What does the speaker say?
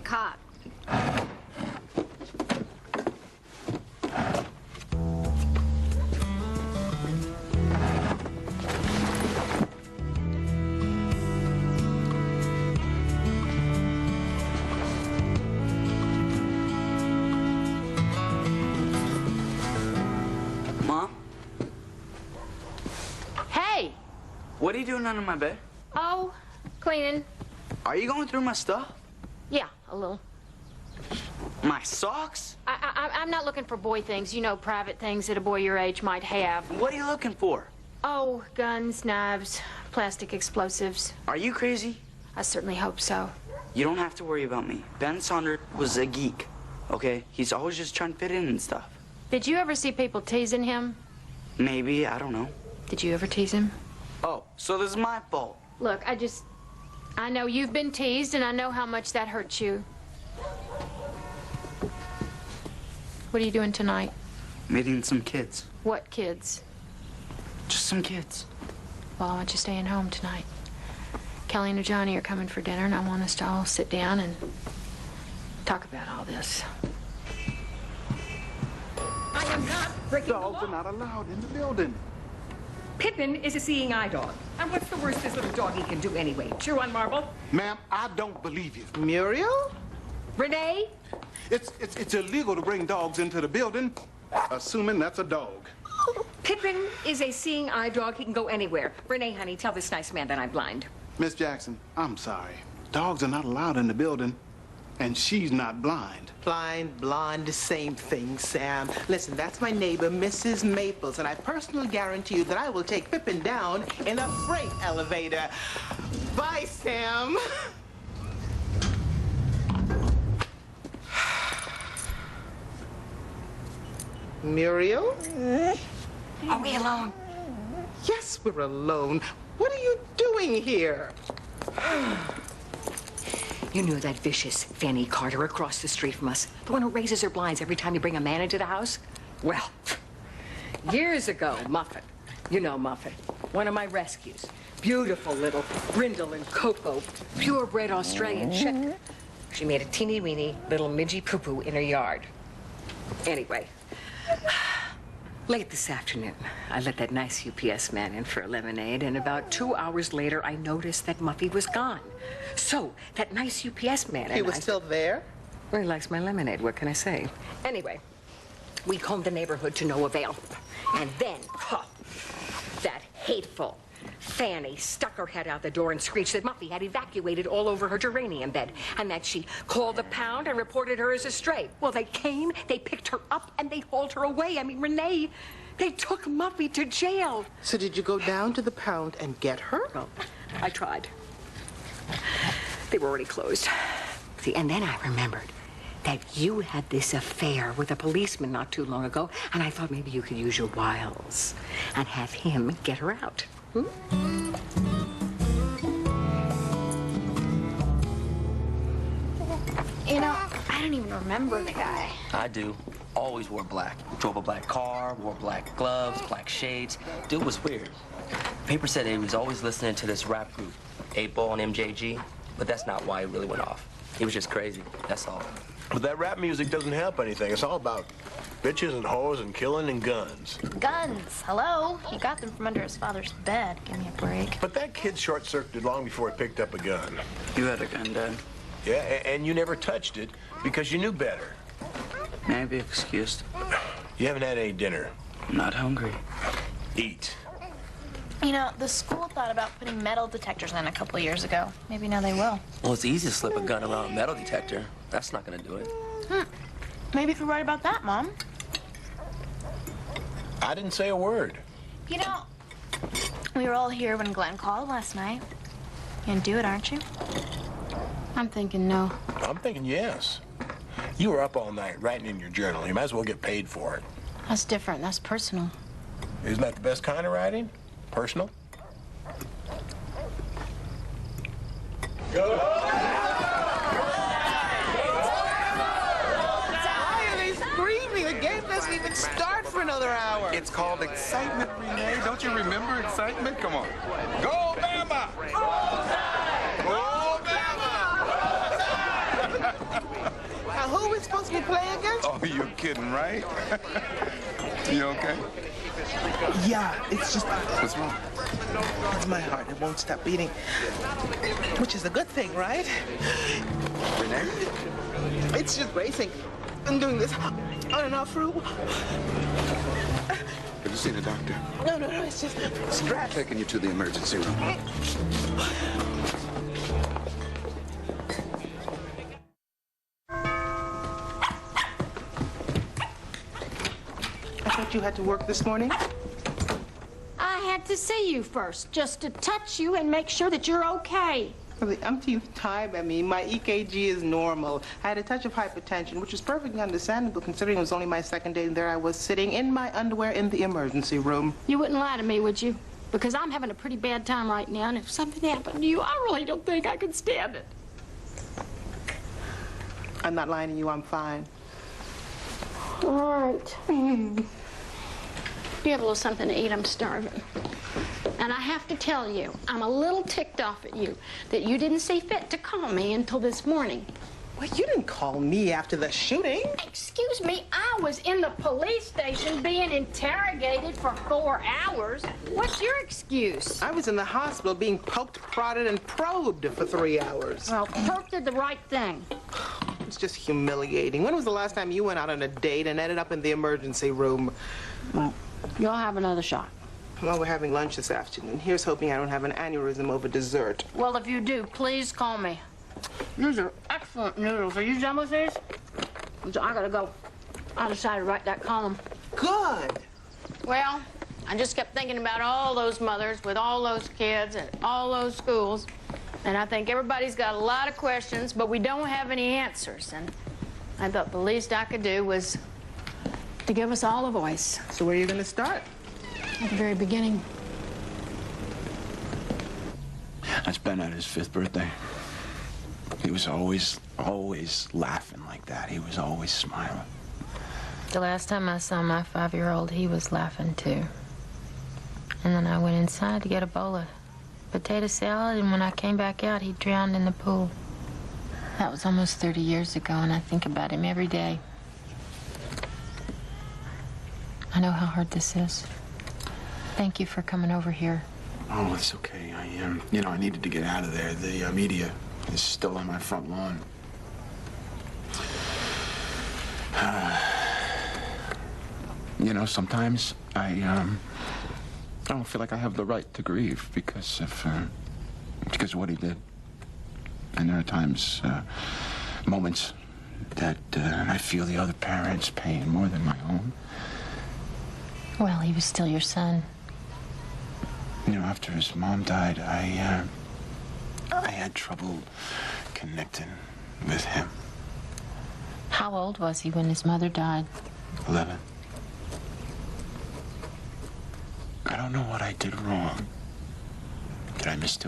cop. Mom? Hey! What are you doing under my bed? Oh, cleaning. Are you going through my stuff? Yeah, a little. My socks? I'm not looking for boy things, you know, private things that a boy your age might have. What are you looking for? Oh, guns, knives, plastic explosives. Are you crazy? I certainly hope so. You don't have to worry about me. Ben Saunders was a geek, okay? He's always just trying to fit in and stuff. Did you ever see people teasing him? Maybe, I don't know. Did you ever tease him? Oh, so this is my fault. Look, I know you've been teased, and I know how much that hurts you. What are you doing tonight? Meeting some kids. What kids? Just some kids. Well, I want you staying home tonight. Kelly and Johnny are coming for dinner, and I want us to all sit down and talk about all this. I am not breaking the Dogs law. are not allowed in the building. Pippin is a seeing eye dog. And what's the worst this little doggy can do anyway? Chew on marble? Ma'am, I don't believe you. Muriel? Rene? It's illegal to bring dogs into the building, assuming that's a dog. Pippin is a seeing eye dog. He can go anywhere. Rene, honey, tell this nice man that I'm blind. Miss Jackson, I'm sorry. Dogs are not allowed in the building, and she's not blind. Blind, blonde, the same thing, Sam. Listen, that's my neighbor, Mrs. Maples, and I personally guarantee you that I will take Pippin down in a freight elevator. Bye, Sam. Muriel? Are we alone? Yes, we're alone. What are you doing here? You knew that vicious Fanny Carter across the street from us, the one who raises her blinds every time you bring a man into the house? Well, years ago, Muffin, you know Muffin, one of my rescues, beautiful little brindle and cocoa, purebred Australian chick. She made a teeny-weeny little midgy poo-poo in her yard. Anyway, late this afternoon, I let that nice UPS man in for a lemonade, and about 2 hours later, I noticed that Muffy was gone. So, that nice UPS man He was still there? Well, he likes my lemonade, what can I say? Anyway, we combed the neighborhood to no avail. And then, that hateful Fanny stuck her head out the door and screeched that Muffy had evacuated all over her geranium bed, and that she called the pound and reported her as a stray. Well, they came, they picked her up, and they hauled her away. I mean, Rene, they took Muffy to jail. So did you go down to the pound and get her? Well, I tried. They were already closed. See, and then I remembered that you had this affair with a policeman not too long ago, and I thought maybe you could use your wiles and have him get her out. Hmm? You know, I don't even remember the guy. I do. Always wore black. Drove a black car, wore black gloves, black shades. Dude was weird. Paper said he was always listening to this rap group, 8 Ball and MJG, but that's not why he really went off. He was just crazy, that's all. But that rap music doesn't help anything. It's all about bitches and hoes and killing and guns. Guns. Hello? He got them from under his father's bed. Give me a break. But that kid short-circuited long before he picked up a gun. You had a gun, Dad. Yeah, and you never touched it because you knew better. May I be excused? You haven't had any dinner. I'm not hungry. Eat. You know, the school thought about putting metal detectors in a couple of years ago. Maybe now they will. Well, it's easy to slip a gun around a metal detector. That's not gonna do it. Maybe if you're right about that, Mom. I didn't say a word. You know, we were all here when Glenn called last night. You're gonna do it, aren't you? I'm thinking no. I'm thinking yes. You were up all night writing in your journal. You might as well get paid for it. That's different. That's personal. Isn't that the best kind of writing? Personal? Why are they screaming? The game doesn't even start for another hour. It's called excitement, Rene. Don't you remember excitement? Come on. Go, Bama! Go, Bama! Now, who are we supposed to be playing against? Oh, you're kidding, right? You okay? Yeah, it's just... What's wrong? It's my heart. It won't stop beating. Which is a good thing, right? Rene? It's just racing. I'm doing this on and off for a while. Have you seen a doctor? No, it's just stress. Taking you to the emergency room. I thought you had to work this morning. I had to see you first, just to touch you and make sure that you're okay. For the umpteenth time, my EKG is normal. I had a touch of hypertension, which is perfectly understandable considering it was only my second day, and there I was sitting in my underwear in the emergency room. You wouldn't lie to me, would you? Because I'm having a pretty bad time right now, and if something happened to you, I really don't think I could stand it. I'm not lying to you, I'm fine. All right. You have a little something to eat, I'm starving. And I have to tell you, I'm a little ticked off at you that you didn't see fit to call me until this morning. Well, you didn't call me after the shooting. Excuse me, I was in the police station being interrogated for 4 hours. What's your excuse? I was in the hospital being poked, prodded, and probed for 3 hours. Well, Turk did the right thing. It's just humiliating. When was the last time you went out on a date and ended up in the emergency room? Well, you'll have another shot. Well, we're having lunch this afternoon. Here's hoping I don't have an aneurysm over dessert. Well, if you do, please call me. These are excellent noodles. Are you done with these? I gotta go. I decided to write that column. Good. Well, I just kept thinking about all those mothers with all those kids and all those schools. And I think everybody's got a lot of questions, but we don't have any answers. And I thought the least I could do was to give us all a voice. So where are you going to start? At the very beginning. That's Ben at his 5th birthday. He was always laughing like that. He was always smiling. The last time I saw my 5-year-old, he was laughing too. And then I went inside to get a bowl of potato salad, and when I came back out, he drowned in the pool. That was almost 30 years ago, and I think about him every day. I know how hard this is. Thank you for coming over here. Oh, it's okay. I needed to get out of there. The media is still on my front lawn. Sometimes I don't feel like I have the right to grieve because of what he did. And there are times, moments that I feel the other parent's pain more than my own. Well, he was still your son. After his mom died, I had trouble connecting with him. How old was he when his mother died? 11. I don't know what I did wrong. Did I miss too